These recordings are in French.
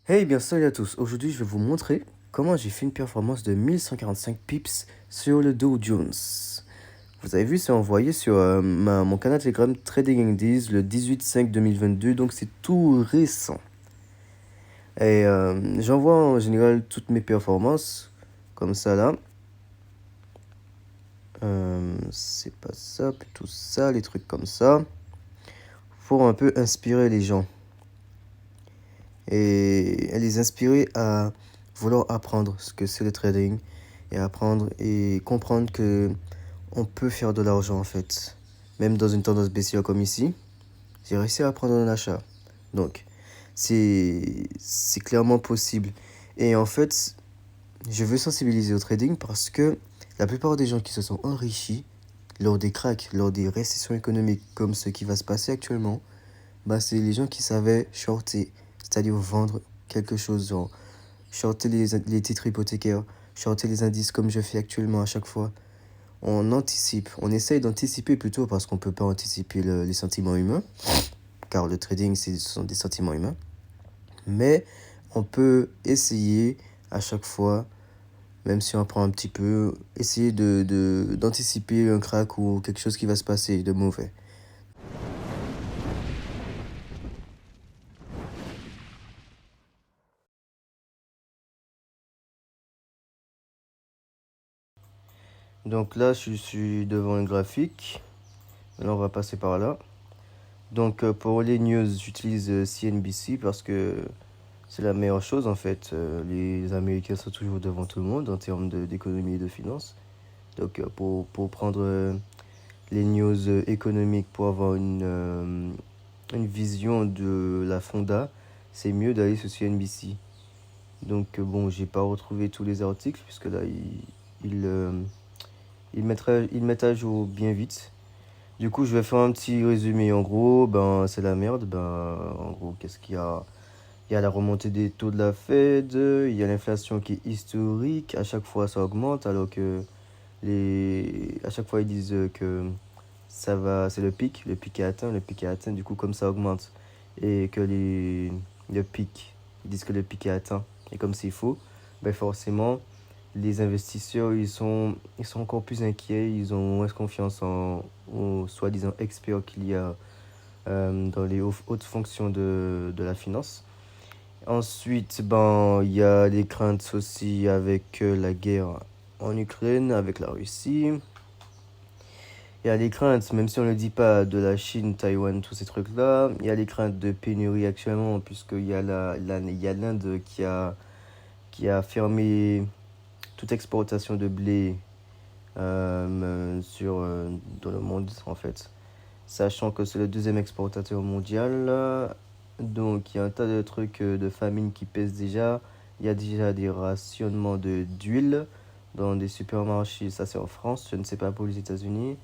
Hey, bien salut à tous. Aujourd'hui, je vais vous montrer comment j'ai fait une performance de 1145 pips sur le Dow Jones. Vous avez vu, c'est envoyé sur mon canal Telegram Trading Indies le 18/5/2022, donc c'est tout récent. Et j'envoie en général toutes mes performances, comme ça là. C'est pas ça, plutôt ça, les trucs comme ça, pour un peu inspirer les gens. Et les inspirer à vouloir apprendre ce que c'est le trading et apprendre et comprendre que on peut faire de l'argent en fait. Même dans une tendance baissière comme ici, j'ai réussi à prendre un achat. Donc, c'est clairement possible. Et en fait, je veux sensibiliser au trading parce que la plupart des gens qui se sont enrichis lors des cracks, lors des récessions économiques comme ce qui va se passer actuellement, bah, c'est les gens qui savaient shorter, c'est-à-dire vendre quelque chose, genre shorter les titres hypothécaires, shorter les indices comme je fais actuellement à chaque fois. On anticipe, on essaye d'anticiper plutôt parce qu'on ne peut pas anticiper les sentiments humains, car le trading, ce sont des sentiments humains. Mais on peut essayer à chaque fois, même si on apprend un petit peu, essayer d'anticiper un crack ou quelque chose qui va se passer de mauvais. Donc là, je suis devant un graphique. Maintenant, on va passer par là. Donc pour les news, j'utilise CNBC parce que c'est la meilleure chose en fait. Les Américains sont toujours devant tout le monde en termes d'économie et de finances. Donc pour prendre les news économiques, pour avoir une vision de la fonda, c'est mieux d'aller sur CNBC. Donc bon, j'ai pas retrouvé tous les articles puisque là, ils mettent à jour bien vite. Du coup, je vais faire un petit résumé. En gros, ben, c'est la merde. Ben, en gros, qu'est-ce qu'il y a? Il y a la remontée des taux de la Fed, il y a l'inflation qui est historique. À chaque fois, ça augmente, alors que à chaque fois, ils disent que ça va, c'est le pic est atteint, le pic est atteint. Du coup, comme ça augmente et que le pic, ils disent que le pic est atteint et comme c'est faux, ben forcément, les investisseurs, ils sont encore plus inquiets, ils ont moins confiance aux soi-disant experts qu'il y a dans les hautes fonctions de la finance. Ensuite, ben, il y a les craintes aussi avec la guerre en Ukraine, avec la Russie. Il y a les craintes, même si on ne le dit pas, de la Chine, Taïwan, tous ces trucs-là. Il y a les craintes de pénurie actuellement, puisqu'il y a il y a l'Inde qui a fermé toute exportation de blé dans le monde, en fait. Sachant que c'est le deuxième exportateur mondial. Donc il y a un tas de trucs de famine qui pèsent déjà. Il y a déjà des rationnements d'huile dans des supermarchés. Ça, c'est en France. Je ne sais pas pour les États-Unis.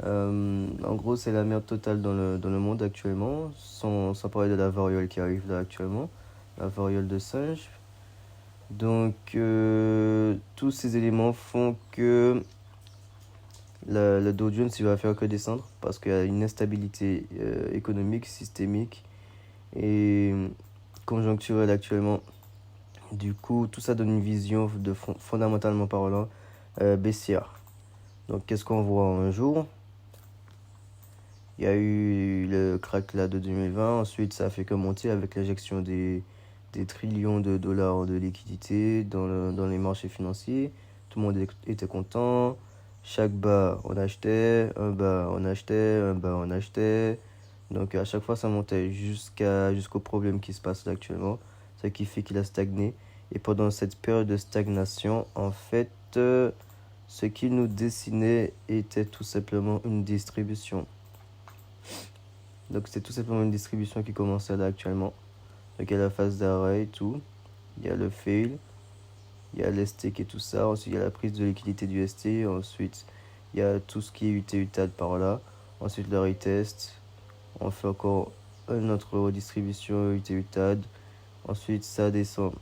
En gros, c'est la merde totale dans le monde actuellement. Sans parler de la variole qui arrive là actuellement. La variole de singe. Donc, tous ces éléments font que le Dow Jones il va faire que descendre parce qu'il y a une instabilité économique, systémique et conjoncturelle actuellement. Du coup, tout ça donne une vision fondamentalement parlant baissière. Donc, qu'est-ce qu'on voit un jour? Il y a eu le crack là de 2020. Ensuite, ça a fait que monter avec l'injection des trillions de dollars de liquidités dans les marchés financiers. Tout le monde était content. Chaque bas, on achetait. Un bas, on achetait. Un bas, on achetait. Donc, à chaque fois, ça montait jusqu'au problème qui se passe là actuellement. Ce qui fait qu'il a stagné. Et pendant cette période de stagnation, en fait, ce qu'il nous dessinait était tout simplement une distribution. Donc c'est tout simplement une distribution qui commence là actuellement. Donc il y a la phase d'arrêt et tout. Il y a le fail. Il y a l'STK et tout ça. Ensuite il y a la prise de liquidité du ST. Ensuite il y a tout ce qui est UT-UTAD par là. Ensuite le retest. On fait encore une autre redistribution UT-UTAD. Ensuite ça descend.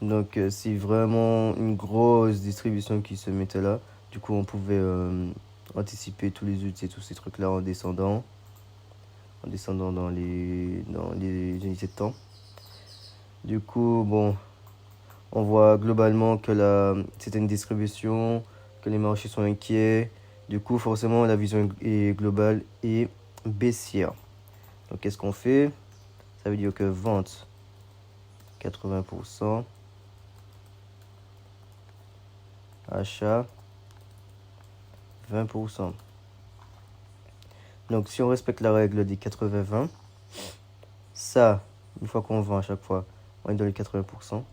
Donc c'est vraiment une grosse distribution qui se mettait là. Du coup on pouvait anticiper tous les UT et tous ces trucs là en descendant dans les unités de temps. Du coup, bon, on voit globalement que c'est une distribution, que les marchés sont inquiets. Du coup, forcément, la vision est globale et baissière. Donc, qu'est-ce qu'on fait? Ça veut dire que vente 80%, achat 20%. Donc, si on respecte la règle des 80-20, ça, une fois qu'on vend à chaque fois, on est dans les 80%.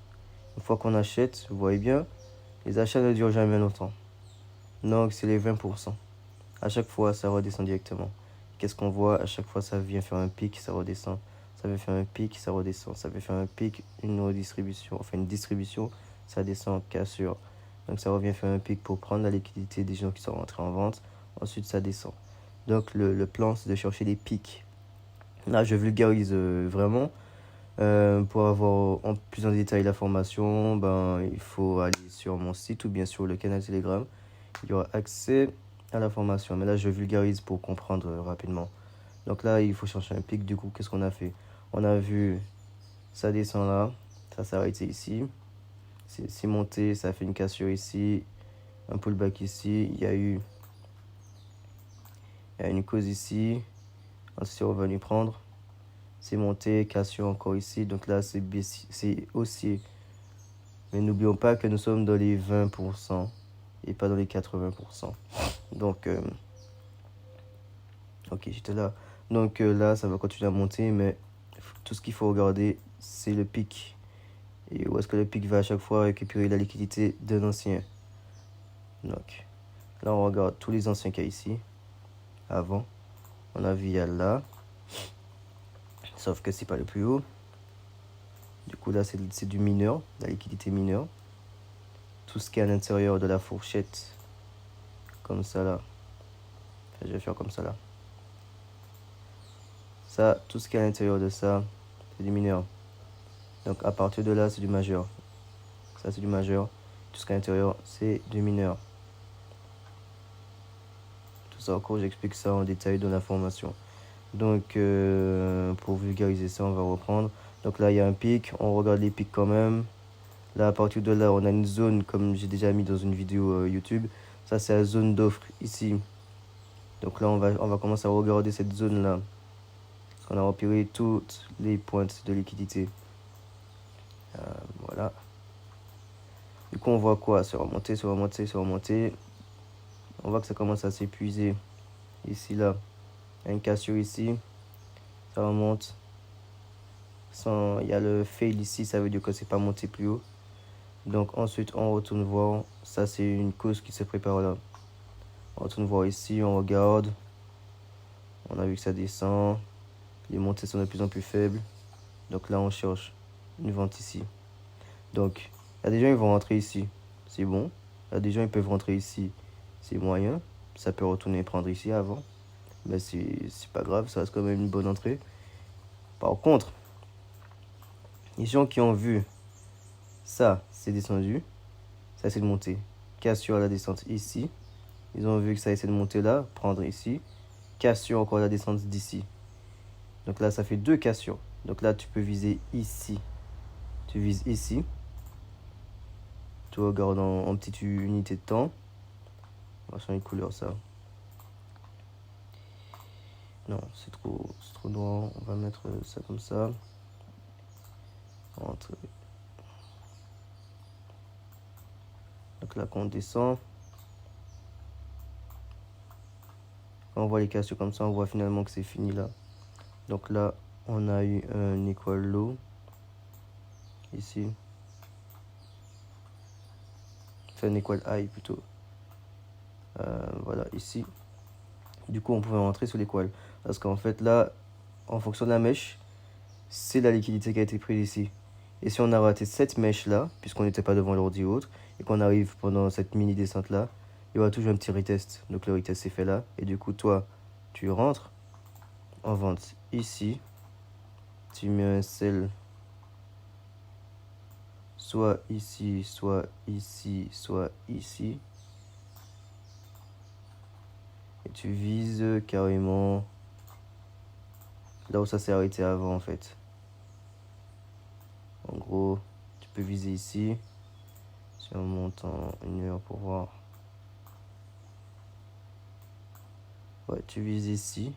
Une fois qu'on achète, vous voyez bien, les achats ne durent jamais longtemps. Donc, c'est les 20%. À chaque fois, ça redescend directement. Qu'est-ce qu'on voit? À chaque fois, ça vient faire un pic, ça redescend. Ça vient faire un pic, ça redescend. Ça vient faire un pic, une redistribution, enfin une distribution, ça descend, cassure. Donc, ça revient faire un pic pour prendre la liquidité des gens qui sont rentrés en vente. Ensuite, ça descend. Donc, le plan, c'est de chercher des pics. Là, je vulgarise vraiment. Pour avoir plus en détail la formation, ben, il faut aller sur mon site ou bien sur le canal Telegram. Il y aura accès à la formation. Mais là, je vulgarise pour comprendre rapidement. Donc là, il faut chercher un pic. Du coup, qu'est-ce qu'on a fait? On a vu, ça descend là, ça s'est arrêté ici. C'est monté, ça a fait une cassure ici, un pullback ici. Il y a une cause ici. Ensuite, c'est revenu prendre. C'est monté, cassure encore ici. Donc là, c'est haussier. Mais n'oublions pas que nous sommes dans les 20% et pas dans les 80%. Donc, ok, j'étais là. Donc là, ça va continuer à monter, mais tout ce qu'il faut regarder, c'est le pic. Et où est-ce que le pic va à chaque fois récupérer la liquidité d'un ancien. Donc, là, on regarde tous les anciens qu'il y a ici. Avant, on a vu il y a là. Sauf que c'est pas le plus haut. Du coup, là, c'est du mineur, la liquidité mineure. Tout ce qui est à l'intérieur de la fourchette, comme ça là. Enfin, je vais faire comme ça là. Ça, tout ce qui est à l'intérieur de ça, c'est du mineur. Donc à partir de là, c'est du majeur. Ça, c'est du majeur. Tout ce qui est à l'intérieur, c'est du mineur. Tout ça encore, j'explique ça en détail dans la formation. Donc pour vulgariser ça, on va reprendre. Donc là, il y a un pic. On regarde les pics quand même. Là, à partir de là, on a une zone, comme j'ai déjà mis dans une vidéo YouTube. Ça, c'est la zone d'offre ici. Donc là, on va commencer à regarder cette zone-là. Parce qu'on a repéré toutes les pointes de liquidité. Voilà. Du coup, on voit quoi? C'est remonter, c'est remonter, c'est remonter. On voit que ça commence à s'épuiser. Ici, là. Il y a une cassure ici. Ça remonte. Il y a le fail ici, ça veut dire que c'est pas monté plus haut. Donc ensuite, on retourne voir. Ça, c'est une cause qui se prépare là. On retourne voir ici, on regarde. On a vu que ça descend. Les montées sont de plus en plus faibles. Donc là, on cherche une vente ici. Donc, il y a des gens qui vont rentrer ici. C'est bon. Il y a des gens qui peuvent rentrer ici. C'est moyen. Ça peut retourner prendre ici avant. Mais c'est pas grave, ça reste quand même une bonne entrée. Par contre, les gens qui ont vu ça, c'est descendu. Ça, c'est de monter. Cassure la descente ici. Ils ont vu que ça essaie de monter là, prendre ici. Cassure encore la descente d'ici. Donc là, ça fait deux cassures. Donc là, tu peux viser ici. Tu vises ici. Tu regardes en petite unité de temps. On va changer de couleur, ça. Non, c'est trop noir. On va mettre ça comme ça. Entre. Donc là, quand on descend, quand on voit les cassures comme ça, on voit finalement que c'est fini là. Donc là, on a eu un equal low. Ici. Enfin, un equal high plutôt. Voilà, ici. Du coup, on pouvait rentrer sur l'équal. Parce qu'en fait, là, en fonction de la mèche, c'est la liquidité qui a été prise ici. Et si on a raté cette mèche-là, puisqu'on n'était pas devant l'ordi ou autre, et qu'on arrive pendant cette mini descente-là, il y aura toujours un petit retest. Donc le retest s'est fait là. Et du coup, toi, tu rentres en vente ici. Tu mets un sell soit ici, soit ici, soit ici. Et tu vises carrément là où ça s'est arrêté avant en fait. En gros, tu peux viser ici. Si on monte en 1 heure pour voir. Ouais, tu vises ici,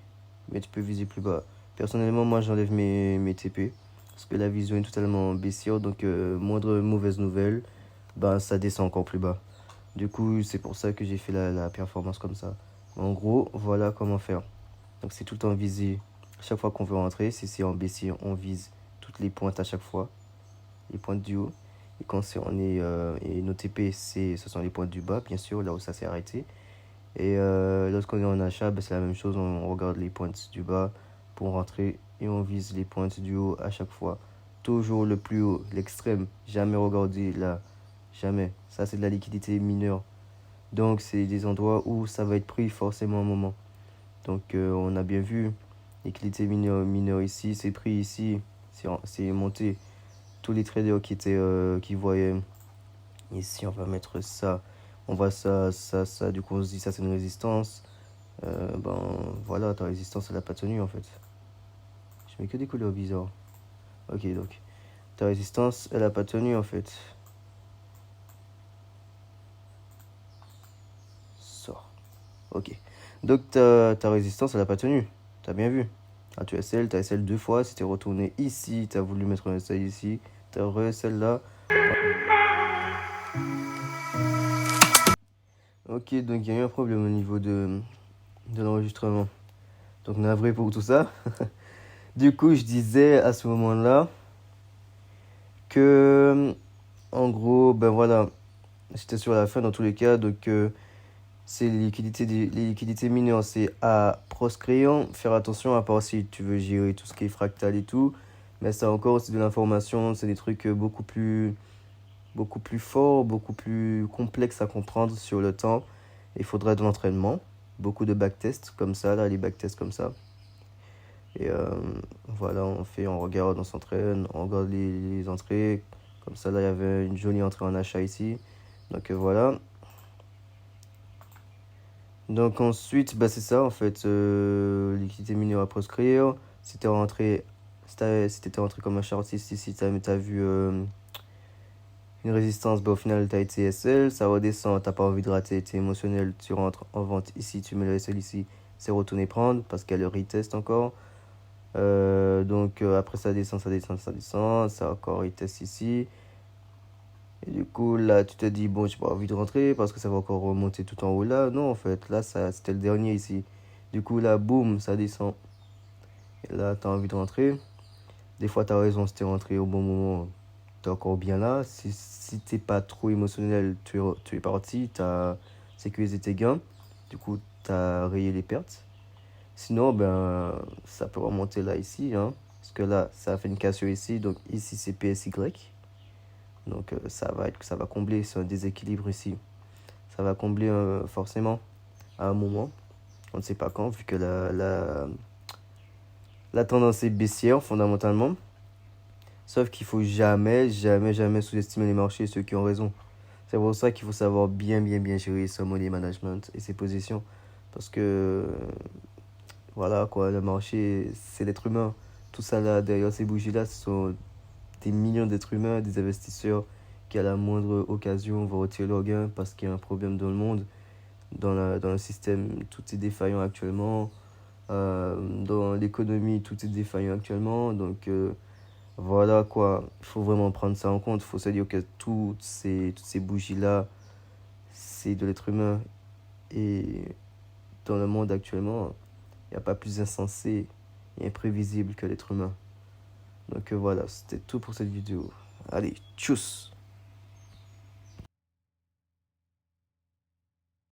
mais tu peux viser plus bas. Personnellement, moi, j'enlève mes TP. Parce que la vision est totalement baissière, donc moindre mauvaise nouvelle, ben, ça descend encore plus bas. Du coup, c'est pour ça que j'ai fait la performance comme ça. En gros, voilà comment faire. Donc, c'est tout en visé. Chaque fois qu'on veut rentrer, si c'est en baissier, on vise toutes les pointes à chaque fois. Les pointes du haut. Et quand et nos TP, ce sont les pointes du bas, bien sûr, là où ça s'est arrêté. Et lorsqu'on est en achat, ben, c'est la même chose. On regarde les pointes du bas pour rentrer et on vise les pointes du haut à chaque fois. Toujours le plus haut, l'extrême. Jamais regarder là. Jamais. Ça, c'est de la liquidité mineure. Donc, c'est des endroits où ça va être pris forcément un moment. Donc, on a bien vu. Liquidité mineure ici, c'est pris ici. C'est monté. Tous les traders qui voyaient. Ici, on va mettre ça. On voit ça, ça, ça. Du coup, on se dit ça, c'est une résistance. Ben voilà, ta résistance, elle a pas tenu en fait. Je mets que des couleurs bizarres. Ok, donc ta résistance, elle a pas tenu en fait. Sort. Ok. Donc ta résistance, elle a pas tenu. T'as bien vu. Ah, tu SL, t'as SL 2 fois. Si t'es retourné ici, t'as voulu mettre un SL ici. T'as re-SL là. Ok, donc il y a eu un problème au niveau de l'enregistrement. Donc navré pour tout ça. Du coup, je disais à ce moment-là que, en gros, ben voilà, j'étais sur la fin dans tous les cas. Donc, c'est les liquidités mineures, c'est à proscrire. Faire attention, à part si tu veux gérer tout ce qui est fractal et tout. Mais ça encore, c'est de l'information, c'est des trucs beaucoup plus forts, beaucoup plus complexes à comprendre sur le temps. Il faudra de l'entraînement, beaucoup de backtests comme ça, là, les backtests comme ça. Et voilà, on regarde, on s'entraîne, on regarde les entrées. Comme ça, là, il y avait une jolie entrée en achat ici. Donc voilà. Donc ensuite, bah, c'est ça en fait. Liquidité mineure à proscrire. Si t'es rentré, si t'étais rentré comme un shortiste ici, t'as vu une résistance, bah, au final, t'as été SL. Ça redescend, t'as pas envie de rater, t'es émotionnel, tu rentres en vente ici, tu mets le SL ici, c'est retourner prendre parce qu'il y a le retest encore. Donc après ça descend, ça descend, ça descend, ça encore retest ici. Et du coup là tu te dis bon j'ai pas envie de rentrer parce que ça va encore remonter tout en haut là. Non en fait là ça c'était le dernier ici. Du coup là boum ça descend. Et là t'as envie de rentrer. Des fois t'as raison si t'es rentré au bon moment. T'es encore bien là. Si t'es pas trop émotionnel, tu es parti, t'as sécurisé tes gains. Du coup t'as rayé les pertes. Sinon, ben, ça peut remonter là, ici, hein, parce que là, ça a fait une cassure ici. Donc ici, c'est PSY. Donc ça va combler ce déséquilibre ici. Ça va combler forcément à un moment. On ne sait pas quand, vu que la tendance est baissière fondamentalement. Sauf qu'il faut jamais, jamais, jamais sous-estimer les marchés et ceux qui ont raison. C'est pour ça qu'il faut savoir bien, bien, bien gérer son money management et ses positions. Parce que voilà quoi, le marché, c'est l'être humain. Tout ça là, derrière ces bougies-là, ce sont des millions d'êtres humains, des investisseurs qui, à la moindre occasion, vont retirer leur gain parce qu'il y a un problème dans le monde, dans le système, tout est défaillant actuellement. Dans l'économie, tout est défaillant actuellement. Donc, voilà quoi, il faut vraiment prendre ça en compte. Il faut se dire que toutes ces bougies-là, c'est de l'être humain. Et dans le monde actuellement, il n'y a pas plus insensé et imprévisible que l'être humain. Donc voilà, c'était tout pour cette vidéo. Allez, tchuss!